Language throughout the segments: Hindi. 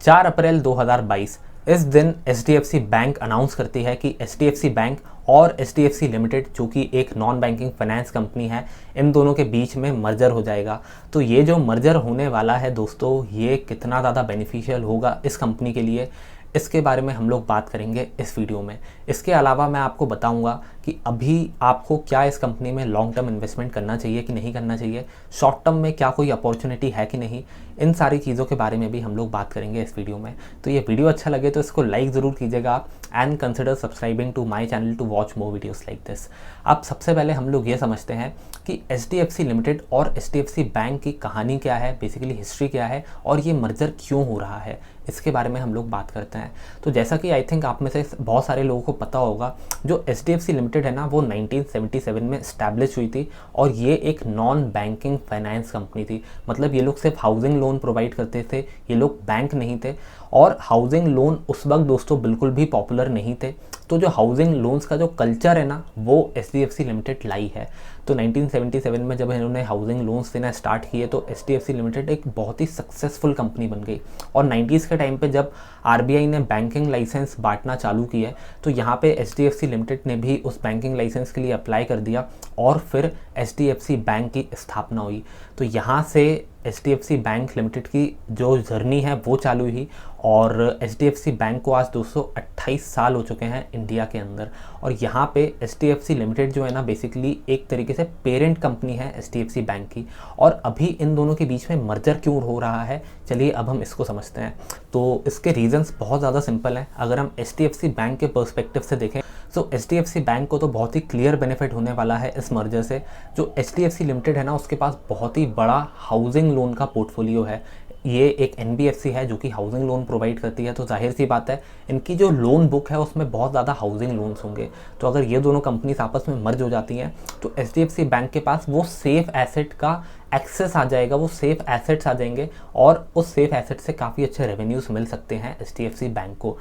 4 अप्रैल 2022 इस दिन एचडीएफसी बैंक अनाउंस करती है कि एचडीएफसी बैंक और एचडीएफसी लिमिटेड जो कि एक नॉन बैंकिंग फाइनेंस कंपनी है, इन दोनों के बीच में मर्जर हो जाएगा। तो ये जो मर्जर होने वाला है दोस्तों, ये कितना ज़्यादा बेनिफिशियल होगा इस कंपनी के लिए, इसके बारे में हम लोग बात करेंगे इस वीडियो में। इसके अलावा मैं आपको बताऊंगा कि अभी आपको क्या इस कंपनी में लॉन्ग टर्म इन्वेस्टमेंट करना चाहिए कि नहीं करना चाहिए, शॉर्ट टर्म में क्या कोई अपॉर्चुनिटी है कि नहीं, इन सारी चीज़ों के बारे में भी हम लोग बात करेंगे इस वीडियो में। तो ये वीडियो अच्छा लगे तो इसको लाइक ज़रूर कीजिएगा आप, and consider subscribing to my channel to watch more videos like this. अब सबसे पहले हम लोग ये समझते हैं कि एचडीएफसी लिमिटेड और एचडीएफसी बैंक की कहानी क्या है, बेसिकली हिस्ट्री क्या है और ये मर्जर क्यों हो रहा है, इसके बारे में हम लोग बात करते हैं। तो जैसा कि आई थिंक आप में से बहुत सारे लोगों को पता होगा, जो एचडीएफसी लिमिटेड है ना, वो 1977 में इस्टेब्लिश हुई थी और ये एक नॉन बैंकिंग फाइनेंस कंपनी थी। मतलब ये लोग सिर्फ हाउसिंग लोन प्रोवाइड करते थे, ये लोग बैंक नहीं थे। और हाउसिंग लोन उस वक्त दोस्तों बिल्कुल भी पॉपुलर नहीं थे। तो जो हाउसिंग लोन्स का जो कल्चर है ना, वो एचडीएफसी लिमिटेड लाई है। तो 1977 में जब इन्होंने हाउसिंग लोन्स देना स्टार्ट किए तो एचडीएफसी लिमिटेड एक बहुत ही सक्सेसफुल कंपनी बन गई। और 90s के टाइम पे जब आरबीआई ने बैंकिंग लाइसेंस बांटना चालू किया तो यहाँ पे एचडीएफसी लिमिटेड ने भी उस बैंकिंग लाइसेंस के लिए अप्लाई कर दिया और फिर एचडीएफसी बैंक की स्थापना हुई। तो यहाँ से एचडीएफसी बैंक लिमिटेड की जो जर्नी है वो चालू हुई और एचडीएफसी बैंक को आज 228 साल हो चुके हैं इंडिया के अंदर। और यहाँ पे एचडीएफसी लिमिटेड जो है ना, बेसिकली एक तरीके से पेरेंट कंपनी है एचडीएफसी बैंक की। और अभी इन दोनों के बीच में मर्जर क्यों हो रहा है, चलिए अब हम इसको समझते हैं। तो इसके रीजंस बहुत ज़्यादा सिंपल हैं। अगर हम एचडीएफसी बैंक के पर्सपेक्टिव से देखें तो एचडीएफसी बैंक को तो बहुत ही क्लियर बेनिफिट होने वाला है इस मर्जर से। जो एचडीएफसी लिमिटेड है ना, उसके पास बहुत ही बड़ा हाउसिंग लोन का पोर्टफोलियो है। ये एक एनबीएफसी है जो कि हाउसिंग लोन प्रोवाइड करती है, तो जाहिर सी बात है इनकी जो लोन बुक है उसमें बहुत ज़्यादा हाउसिंग लोन्स होंगे। तो अगर ये दोनों कंपनीज आपस में मर्ज हो जाती हैं तो एचडीएफसी बैंक के पास वो सेफ एसेट का एक्सेस आ जाएगा, वो सेफ एसेट्स आ जाएंगे और उस सेफ एसेट से काफ़ी अच्छे रेवेन्यूज़ मिल सकते हैं एचडीएफसी बैंक को।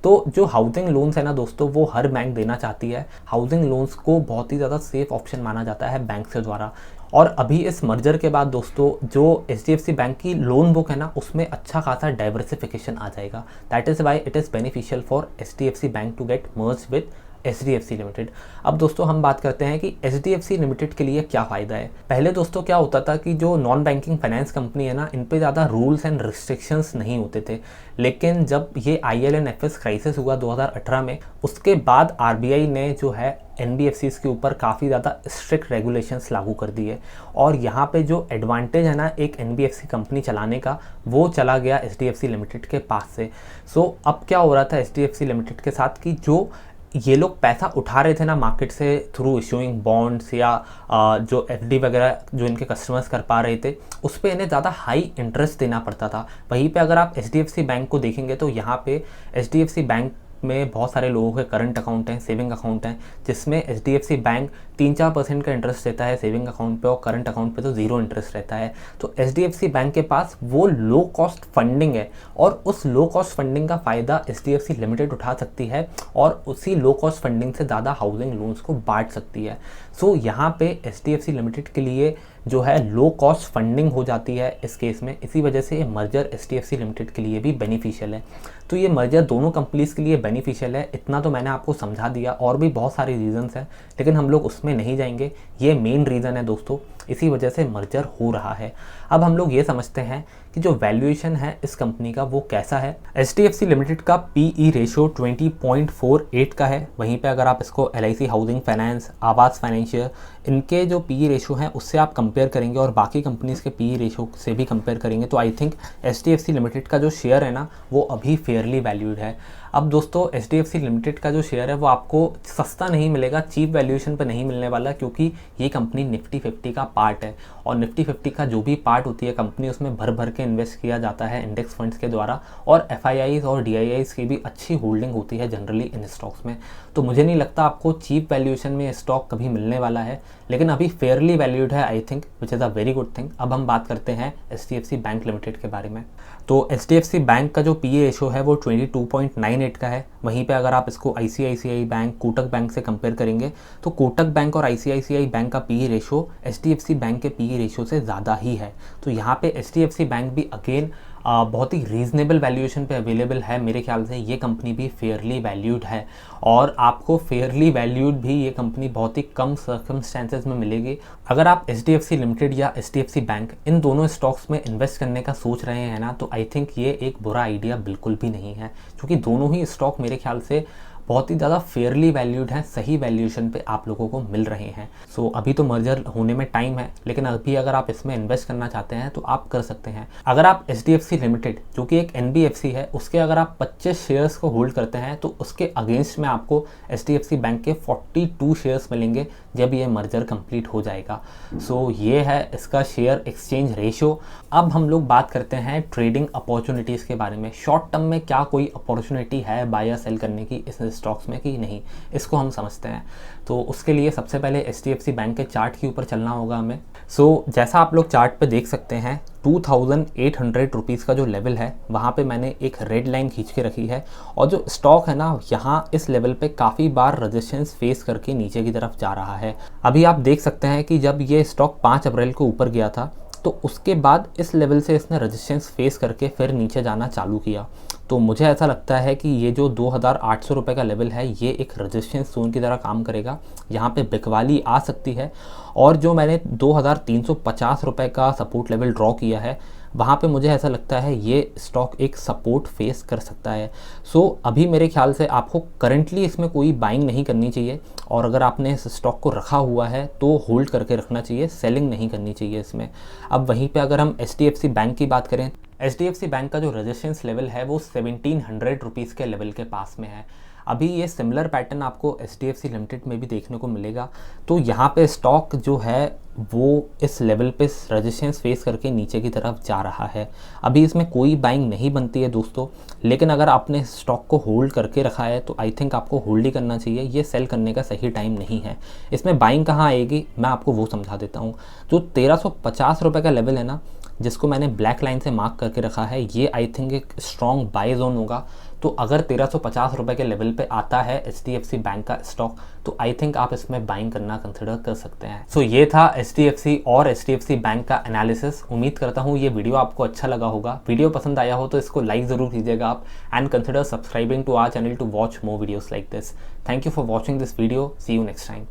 तो जो हाउसिंग लोन्स है ना दोस्तों, वो हर बैंक देना चाहती है। हाउसिंग लोन्स को बहुत ही ज़्यादा सेफ ऑप्शन माना जाता है बैंक से द्वारा। और अभी इस मर्जर के बाद दोस्तों जो एचडीएफसी बैंक की लोन बुक है ना, उसमें अच्छा खासा डाइवर्सिफिकेशन आ जाएगा। That is why it is beneficial for HDFC bank to get merge with HDFC limited. अब दोस्तों हम बात करते हैं कि एचडीएफसी लिमिटेड के लिए क्या फ़ायदा है। पहले दोस्तों क्या होता था कि जो नॉन बैंकिंग फाइनेंस कंपनी है ना, इन पे ज़्यादा रूल्स एंड रिस्ट्रिक्शंस नहीं होते थे। लेकिन जब ये IL&FS क्राइसिस हुआ 2018 में, उसके बाद आरबीआई ने जो है एनबीएफसीज के ऊपर काफ़ी ज़्यादा स्ट्रिक्ट रेगुलेशंस लागू कर दिए और यहाँ पे जो एडवांटेज है ना एक एनबीएफसी कंपनी चलाने का, वो चला गया एचडीएफसी लिमिटेड के पास से। सो अब क्या हो रहा था एचडीएफसी लिमिटेड के साथ कि जो ये लोग पैसा उठा रहे थे ना मार्केट से थ्रू इशूइंग बॉन्ड्स या जो एफडी वगैरह जो इनके कस्टमर्स कर पा रहे थे, उस पे इन्हें ज़्यादा हाई इंटरेस्ट देना पड़ता था। वहीं पे अगर आप एचडीएफसी बैंक को देखेंगे तो यहाँ पे एचडीएफसी बैंक में बहुत सारे लोगों के करंट अकाउंट हैं, सेविंग अकाउंट हैं, जिसमें एचडीएफसी बैंक 3-4% का इंटरेस्ट देता है सेविंग अकाउंट पे और करंट अकाउंट पे तो ज़ीरो इंटरेस्ट रहता है। तो एचडीएफसी बैंक के पास वो लो कॉस्ट फंडिंग है और उस लो कॉस्ट फंडिंग का फ़ायदा एचडीएफसी लिमिटेड उठा सकती है और उसी लो कॉस्ट फंडिंग से ज़्यादा हाउसिंग लोन्स को बांट सकती है। सो यहाँ पे एचडीएफसी लिमिटेड के लिए जो है लो कॉस्ट फंडिंग हो जाती है इस केस में। इसी वजह से ये मर्जर एचडीएफसी लिमिटेड के लिए भी बेनिफिशियल है। तो ये मर्जर दोनों कंपनीज़ के लिए बेनिफिशियल है, इतना तो मैंने आपको समझा दिया। और भी बहुत सारे रीजंस हैं लेकिन हम लोग उसमें नहीं जाएंगे, ये मेन रीज़न है दोस्तों, इसी वजह से मर्जर हो रहा है। अब हम लोग ये समझते हैं कि जो वैल्यूएशन है इस कंपनी का वो कैसा है। एचडीएफसी लिमिटेड का पीई रेशियो 20.48 का है। वहीं पे अगर आप इसको एलआईसी हाउसिंग फाइनेंस, आवास फाइनेंशियल, इनके जो पीई रेशियो हैं उससे आप कंपेयर करेंगे और बाकी कंपनीज़ के पीई रेशियो से भी कंपेयर करेंगे तो आई थिंक एचडीएफसी लिमिटेड का जो शेयर है ना, वो अभी फेयरली वैल्यूड है। अब दोस्तों एचडीएफसी लिमिटेड का जो शेयर है वो आपको सस्ता नहीं मिलेगा, चीप वैल्यूएशन पर नहीं मिलने वाला, क्योंकि ये कंपनी निफ्टी 50 का पार्ट है और निफ्टी 50 का जो भी पार्ट होती है कंपनी, उसमें भर भर के इन्वेस्ट किया जाता है इंडेक्स फंड्स के द्वारा और एफआईआईज और डीआईआईज की भी अच्छी होल्डिंग होती है जनरली इन स्टॉक्स में। तो मुझे नहीं लगता आपको चीप वैल्यूएशन में स्टॉक कभी मिलने वाला है, लेकिन अभी फेयरली वैल्यूड है I think, which is a very good thing. अब हम बात करते हैं एचडीएफसी बैंक लिमिटेड के बारे में। तो एचडीएफसी बैंक का जो पीई रेशियो है वो 22.98 का है। वहीं पे अगर आप इसको आईसीआईसीआई बैंक, कोटक बैंक से कंपेयर करेंगे तो कोटक बैंक और आईसीआईसीआई बैंक का पीई रेशियो एचडीएफसी बैंक के पीई रेशियो से ज़्यादा ही है। तो यहाँ पे एचडीएफसी बैंक भी अगेन बहुत ही रीज़नेबल वैल्यूएशन पे अवेलेबल है। मेरे ख्याल से ये कंपनी भी फेयरली वैल्यूड है और आपको फेयरली वैल्यूड भी ये कंपनी बहुत ही कम सर्कमस्टेंसेस में मिलेगी। अगर आप HDFC लिमिटेड या HDFC बैंक इन दोनों स्टॉक्स में इन्वेस्ट करने का सोच रहे हैं ना, तो आई थिंक ये एक बुरा आइडिया बिल्कुल भी नहीं है, क्योंकि दोनों ही स्टॉक मेरे ख्याल से बहुत ही ज़्यादा फेयरली वैल्यूड हैं, सही वैल्यूएशन पे आप लोगों को मिल रहे हैं। सो अभी तो मर्जर होने में टाइम है, लेकिन अभी अगर आप इसमें इन्वेस्ट करना चाहते हैं तो आप कर सकते हैं। अगर आप HDFC लिमिटेड जो कि एक NBFC है उसके अगर आप 25 शेयर्स को होल्ड करते हैं तो उसके अगेंस्ट में आपको HDFC बैंक के 42 शेयर्स मिलेंगे जब ये मर्जर कंप्लीट हो जाएगा। सो ये है इसका शेयर एक्सचेंज रेशियो। अब हम लोग बात करते हैं ट्रेडिंग अपॉर्चुनिटीज़ के बारे में। शॉर्ट टर्म में क्या कोई अपॉर्चुनिटी है बाय या सेल करने की इस स्टॉक्स में कि नहीं, इसको हम समझते हैं। तो उसके लिए सबसे पहले HDFC बैंक के चार्ट के ऊपर चलना होगा हमें। सो जैसा आप लोग चार्ट पे देख सकते हैं 2800 रुपीज़ का जो लेवल है वहाँ पे मैंने एक रेड लाइन खींच के रखी है, और जो स्टॉक है ना यहाँ इस लेवल पे काफ़ी बार रेजिस्टेंस फेस करके नीचे की तरफ जा रहा है। अभी आप देख सकते हैं कि जब ये स्टॉक 5 अप्रैल को ऊपर गया था तो उसके बाद इस लेवल से इसने रेजिस्टेंस फेस करके फिर नीचे जाना चालू किया। तो मुझे ऐसा लगता है कि ये जो 2800 रुपये का लेवल है ये एक रेजिस्टेंस जोन की तरह काम करेगा, यहाँ पे बिकवाली आ सकती है। और जो मैंने 2350 रुपये का सपोर्ट लेवल ड्रॉ किया है वहाँ पे मुझे ऐसा लगता है ये स्टॉक एक सपोर्ट फेस कर सकता है। सो अभी मेरे ख्याल से आपको करंटली इसमें कोई बाइंग नहीं करनी चाहिए, और अगर आपने इस स्टॉक को रखा हुआ है तो होल्ड करके रखना चाहिए, सेलिंग नहीं करनी चाहिए इसमें। अब वहीं पे अगर हम HDFC बैंक की बात करें, HDFC बैंक का जो रेजिस्टेंस लेवल है वो 1700 रुपीज़ के लेवल के पास में है। अभी ये सिमिलर पैटर्न आपको HDFC लिमिटेड में भी देखने को मिलेगा। तो यहाँ पे स्टॉक जो है वो इस लेवल पे रेजिस्टेंस फेस करके नीचे की तरफ जा रहा है। अभी इसमें कोई बाइंग नहीं बनती है दोस्तों, लेकिन अगर आपने स्टॉक को होल्ड करके रखा है तो आई थिंक आपको होल्ड ही करना चाहिए, ये सेल करने का सही टाइम नहीं है। इसमें बाइंग कहाँ आएगी मैं आपको वो समझा देता हूँ। जो 1350 रुपये का लेवल है ना, जिसको मैंने ब्लैक लाइन से मार्क करके रखा है, ये आई थिंक एक स्ट्रॉन्ग बाय जोन होगा। तो अगर 1350 रुपये के लेवल पे आता है HDFC बैंक का स्टॉक तो आई थिंक आप इसमें बाइंग करना कंसिडर कर सकते हैं। सो ये था HDFC और HDFC बैंक का एनालिसिस। उम्मीद करता हूँ ये वीडियो आपको अच्छा लगा होगा। वीडियो पसंद आया हो तो इसको लाइक ज़रूर कीजिएगा आप, and consider subscribing to our channel to watch more videos like this. Thank you for watching this video. See you next time.